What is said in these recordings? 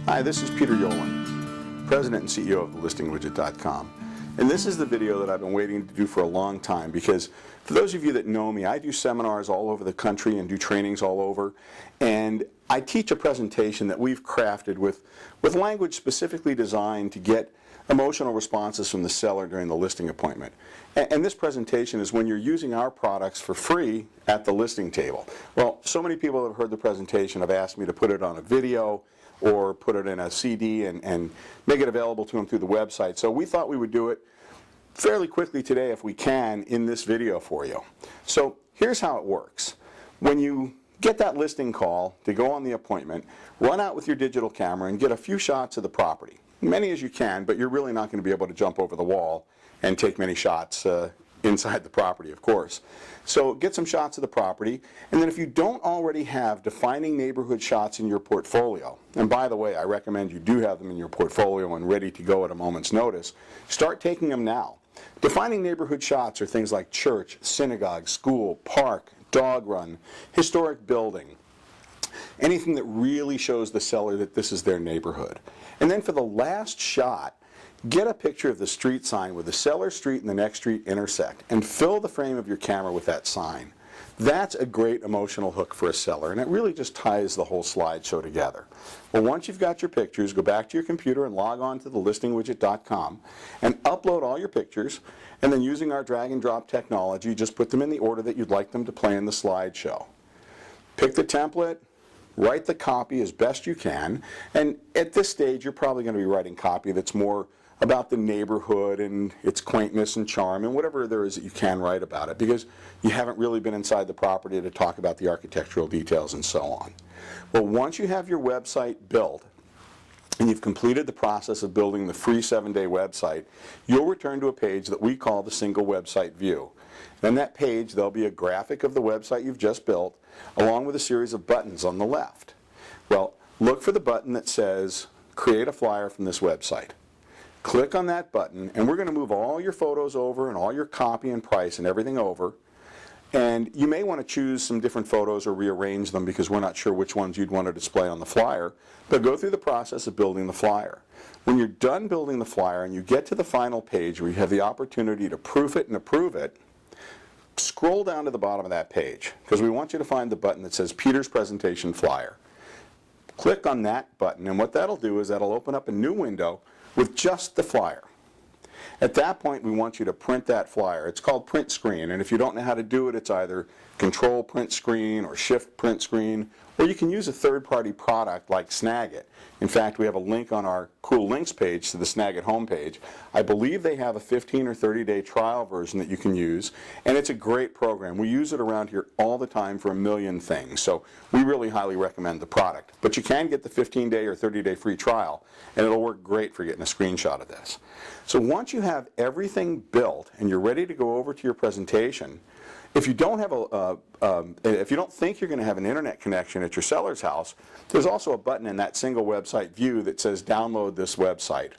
Hi, this is Peter Yollin, President and CEO of thelistingwidget.com. And this is the video that I've been waiting to do for a long time because for those of you that know me, I do seminars all over the country and do trainings all over. And I teach a presentation that we've crafted with language specifically designed to get emotional responses from the seller during the listing appointment. And this presentation is when you're using our products for free at the listing table. Well, so many people have heard the presentation have asked me to put it on a video or put it in a CD and make it available to them through the website. So we thought we would do it fairly quickly today if we can in this video for you. So here's how it works. When you get that listing call to go on the appointment, run out with your digital camera and get a few shots of the property. Many as you can, but you're really not going to be able to jump over the wall and take many shots inside the property, of course. So get some shots of the property, and then if you don't already have defining neighborhood shots in your portfolio, and by the way, I recommend you do have them in your portfolio and ready to go at a moment's notice, start taking them now. Defining neighborhood shots are things like church, synagogue, school, park, dog run, historic building, anything that really shows the seller that this is their neighborhood. And then for the last shot, get a picture of the street sign where the seller street and the next street intersect and fill the frame of your camera with that sign. That's a great emotional hook for a seller, and it really just ties the whole slideshow together. Well, once you've got your pictures, go back to your computer and log on to thelistingwidget.com and upload all your pictures, and then using our drag and drop technology, just put them in the order that you'd like them to play in the slideshow. Pick the template, write the copy as best you can, and at this stage you're probably going to be writing copy that's more about the neighborhood and its quaintness and charm and whatever there is that you can write about it, because you haven't really been inside the property to talk about the architectural details and so on. Well, once you have your website built and you've completed the process of building the free 7-day website, you'll return to a page that we call the single website view. On that page there'll be a graphic of the website you've just built along with a series of buttons on the left. Well, look for the button that says create a flyer from this website. Click on that button, and we're going to move all your photos over and all your copy and price and everything over. And you may want to choose some different photos or rearrange them because we're not sure which ones you'd want to display on the flyer, but go through the process of building the flyer. When you're done building the flyer and you get to the final page where you have the opportunity to proof it and approve it, scroll down to the bottom of that page because we want you to find the button that says Peter's Presentation Flyer. Click on that button, and what that'll do is that'll open up a new window with just the flyer. At that point, we want you to print that flyer. It's called print screen, and if you don't know how to do it, it's either Control Print Screen or Shift Print Screen, or you can use a third-party product like Snagit. In fact, we have a link on our Cool Links page to the Snagit homepage. I believe they have a 15 or 30-day trial version that you can use, and it's a great program. We use it around here all the time for a million things, so we really highly recommend the product. But you can get the 15-day or 30-day free trial, and it'll work great for getting a screenshot of this. So once you have everything built and you're ready to go over to your presentation, if you don't have if you don't think you're going to have an internet connection at your seller's house, there's also a button in that single website view that says download this website.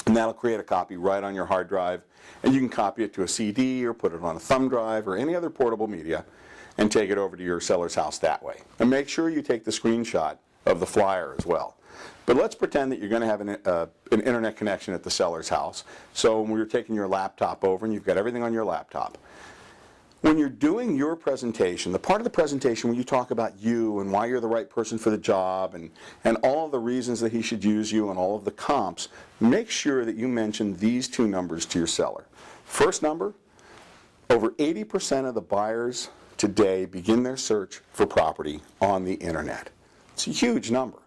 And that'll create a copy right on your hard drive, and you can copy it to a CD or put it on a thumb drive or any other portable media and take it over to your seller's house that way. And make sure you take the screenshot of the flyer as well. But let's pretend that you're going to have an internet connection at the seller's house. So when you're taking your laptop over and you've got everything on your laptop, when you're doing your presentation, the part of the presentation where you talk about you and why you're the right person for the job and all of the reasons that he should use you and all of the comps, make sure that you mention these two numbers to your seller. First number, over 80% of the buyers today begin their search for property on the internet. It's a huge number.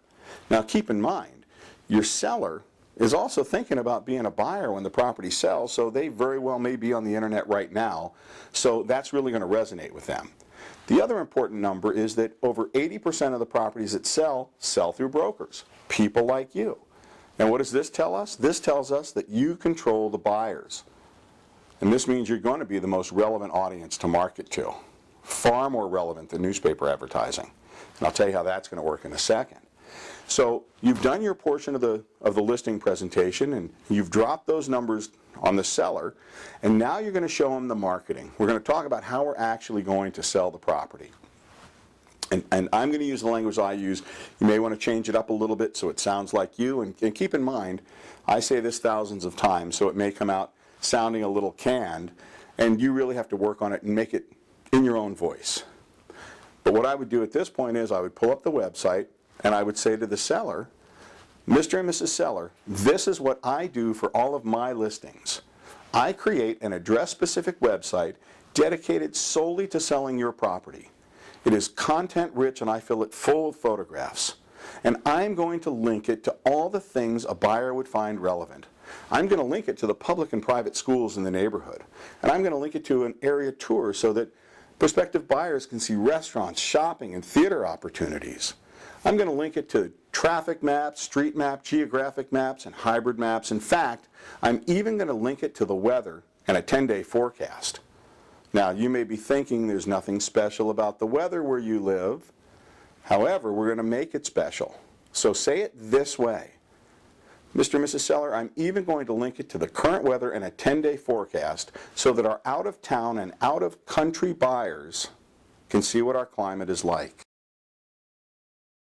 Now keep in mind, your seller is also thinking about being a buyer when the property sells, so they very well may be on the internet right now, so that's really going to resonate with them. The other important number is that over 80% of the properties that sell through brokers, people like you. And what does this tell us? This tells us that you control the buyers. And this means you're going to be the most relevant audience to market to. Far more relevant than newspaper advertising. And I'll tell you how that's going to work in a second. So you've done your portion of the listing presentation, and you've dropped those numbers on the seller, and now you're going to show them the marketing. We're going to talk about how we're actually going to sell the property. And I'm going to use the language I use. You may want to change it up a little bit so it sounds like you. And keep in mind, I say this thousands of times, so it may come out sounding a little canned, and you really have to work on it and make it in your own voice. But what I would do at this point is I would pull up the website, and I would say to the seller, Mr. and Mrs. Seller, this is what I do for all of my listings. I create an address-specific website dedicated solely to selling your property. It is content-rich, and I fill it full of photographs. And I'm going to link it to all the things a buyer would find relevant. I'm going to link it to the public and private schools in the neighborhood. And I'm going to link it to an area tour so that prospective buyers can see restaurants, shopping, and theater opportunities. I'm going to link it to traffic maps, street map, geographic maps, and hybrid maps. In fact, I'm even going to link it to the weather and a 10-day forecast. Now, you may be thinking there's nothing special about the weather where you live. However, we're going to make it special. So say it this way. Mr. and Mrs. Seller, I'm even going to link it to the current weather and a 10-day forecast so that our out-of-town and out-of-country buyers can see what our climate is like.